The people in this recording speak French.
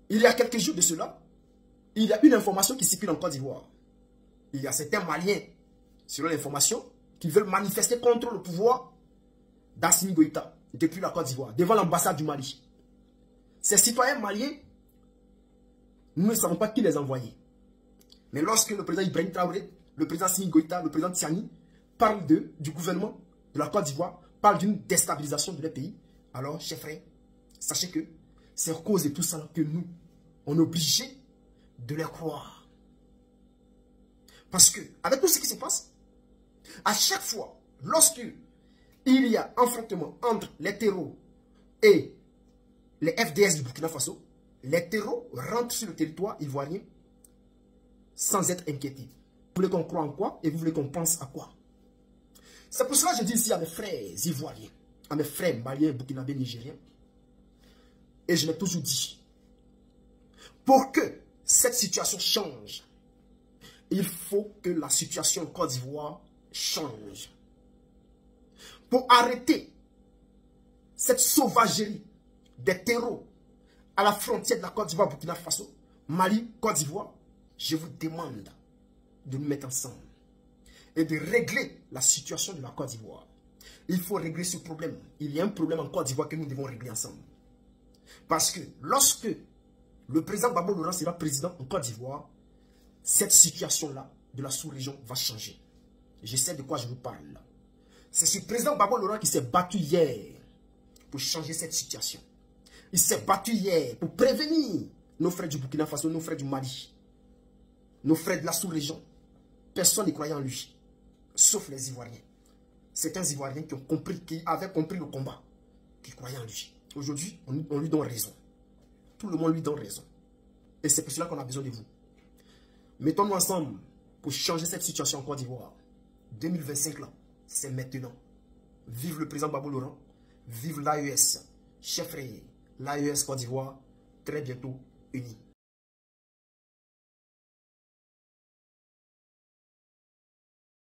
il y a quelques jours de cela, il y a une information qui circule en Côte d'Ivoire. Il y a certains Maliens, selon l'information, qui veulent manifester contre le pouvoir d'Assimi Goïta depuis la Côte d'Ivoire, devant l'ambassade du Mali. Ces citoyens maliens, nous ne savons pas qui les a envoyés. Mais lorsque le président Ibrahim Traoré, le président Assimi Goïta, le président Tiani parlent du gouvernement de la Côte d'Ivoire, parlent d'une déstabilisation de leur pays, alors, chers frères, sachez que c'est à cause de tout ça que nous, on est obligé de les croire. Parce que, avec tout ce qui se passe, à chaque fois, lorsque il y a un affrontement entre les terreaux et les FDS du Burkina Faso, les terreaux rentrent sur le territoire ivoirien sans être inquiétés. Vous voulez qu'on croie en quoi et vous voulez qu'on pense à quoi? C'est pour cela que je dis ici à mes frères ivoiriens, à mes frères maliens, burkinabés, nigériens, et je l'ai toujours dit, pour que cette situation change, il faut que la situation en Côte d'Ivoire change. Pour arrêter cette sauvagerie des terreaux à la frontière de la Côte d'Ivoire, Burkina Faso, Mali, Côte d'Ivoire, je vous demande de nous mettre ensemble et de régler la situation de la Côte d'Ivoire. Il faut régler ce problème. Il y a un problème en Côte d'Ivoire que nous devons régler ensemble. Parce que lorsque le président Gbagbo Laurent sera président en Côte d'Ivoire, cette situation-là de la sous-région va changer. Je sais de quoi je vous parle. C'est ce président Gbagbo Laurent qui s'est battu hier pour changer cette situation. Il s'est battu hier pour prévenir nos frères du Burkina Faso, nos frères du Mali, nos frères de la sous-région. Personne ne croyait en lui, sauf les Ivoiriens. Certains Ivoiriens qui avaient compris le combat, qui croyaient en lui. Aujourd'hui, on lui donne raison. Tout le monde lui donne raison. Et c'est pour cela qu'on a besoin de vous. Mettons-nous ensemble pour changer cette situation en Côte d'Ivoire. 2025 là, c'est maintenant. Vive le président Gbagbo Laurent. Vive l'AES. Chef frère, l'AES Côte d'Ivoire, très bientôt unis.